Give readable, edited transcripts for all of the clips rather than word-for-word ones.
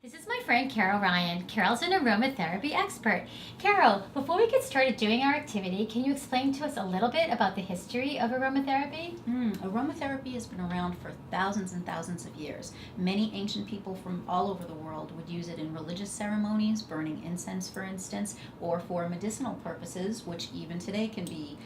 This is my friend Carol Ryan. Carol's an aromatherapy expert. Carol, before we get started doing our activity, can you explain to us a little bit about the history of aromatherapy? Aromatherapy has been around for thousands and thousands of years. Many ancient people from all over the world would use it in religious ceremonies, burning incense, for instance, or for medicinal purposes, which even today can be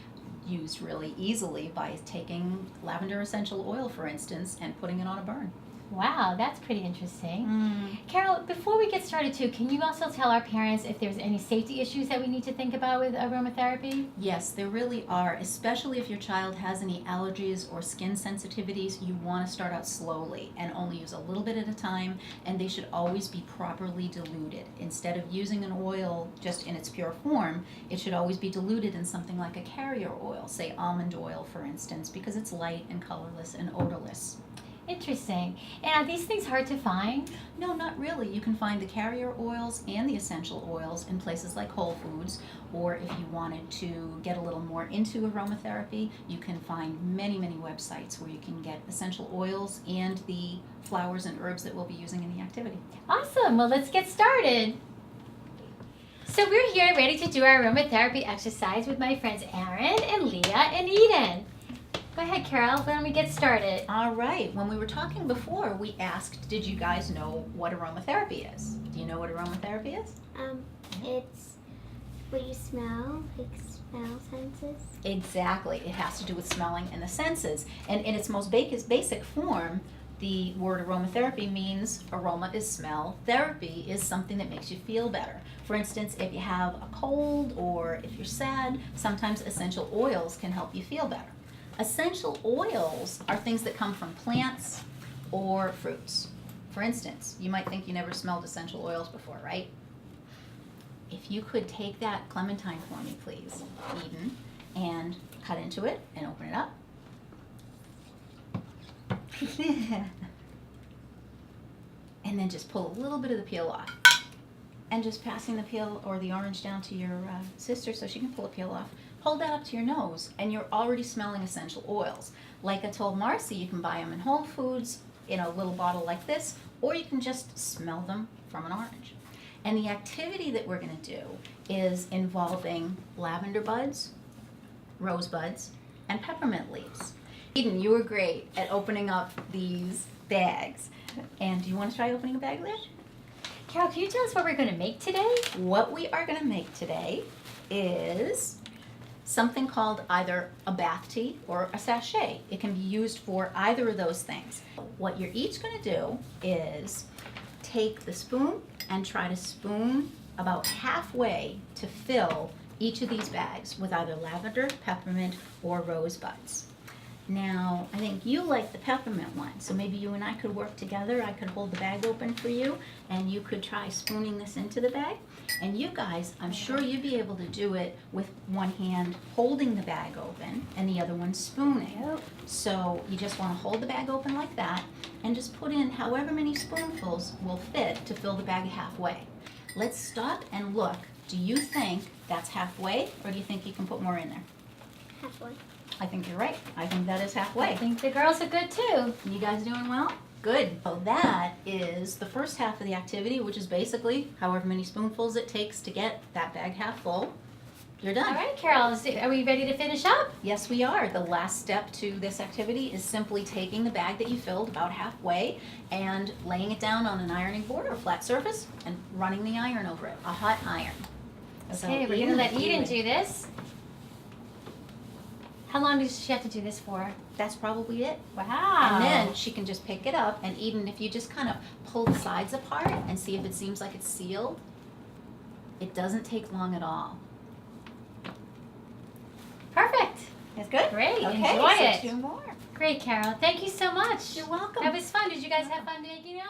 used really easily by taking lavender essential oil, for instance, and putting it on a burn. Wow, that's pretty interesting. Carol, before we get started too, can you also tell our parents if there's any safety issues that we need to think about with aromatherapy? Yes, there really are, especially if your child has any allergies or skin sensitivities. You want to start out slowly and only use a little bit at a time, and they should always be properly diluted. Instead of using an oil just in its pure form, it should always be diluted in something like a carrier oil, say almond oil, for instance, because it's light and colorless and odorless. Interesting. And are these things hard to find? No, not really. You can find the carrier oils and the essential oils in places like Whole Foods, or if you wanted to get a little more into aromatherapy, you can find many, many websites where you can get essential oils and the flowers and herbs that we'll be using in the activity. Awesome. Well, let's get started. So we're here ready to do our aromatherapy exercise with my friends Aaron and Leah and Eden. Go ahead, Carol. Why don't we get started? All right. When we were talking before, we asked, did you guys know what aromatherapy is? Do you know what aromatherapy is? It's what you smell, like smell senses. Exactly. It has to do with smelling and the senses. And in its most basic form, the word aromatherapy means aroma is smell, therapy is something that makes you feel better. For instance, if you have a cold or if you're sad, sometimes essential oils can help you feel better. Essential oils are things that come from plants or fruits. For instance, you might think you never smelled essential oils before, right? If you could take that clementine for me, please, Eden, and cut into it and open it up. And then just pull a little bit of the peel off. And just passing the peel or the orange down to your sister so she can pull the peel off. Hold that up to your nose and you're already smelling essential oils. Like I told Marcy, you can buy them in Whole Foods in a little bottle like this, or you can just smell them from an orange. And the activity that we're going to do is involving lavender buds, rose buds, and peppermint leaves. Eden, you were great at opening up these bags. And do you want to try opening a bag there? Carol, can you tell us what we're going to make today? What we are going to make today is something called either a bath tea or a sachet. It can be used for either of those things. What you're each going to do is take the spoon and try to spoon about halfway to fill each of these bags with either lavender, peppermint, or rose buds. Now, I think you like the peppermint one, so maybe you and I could work together. I could hold the bag open for you, and you could try spooning this into the bag. And you guys, I'm sure you'd be able to do it with one hand holding the bag open and the other one spooning. So you just want to hold the bag open like that and just put in however many spoonfuls will fit to fill the bag halfway. Let's stop and look. Do you think that's halfway, or do you think you can put more in there? Halfway. I think you're right. I think that is halfway. I think the girls are good too. You guys doing well? Good. So that is the first half of the activity, which is basically however many spoonfuls it takes to get that bag half full. You're done. All right, Carol, are we ready to finish up? Yes, we are. The last step to this activity is simply taking the bag that you filled about halfway and laying it down on an ironing board or flat surface and running the iron over it, a hot iron. Okay, we're going to let Eden do this. How long does she have to do this for? That's probably it. Wow. And then she can just pick it up, and Eden, if you just kind of pull the sides apart and see if it seems like it's sealed, it doesn't take long at all. Perfect. That's good? Great. Okay, Enjoy so it. 2 more. Great, Carol. Thank you so much. You're welcome. That was fun. Did you guys have fun making it?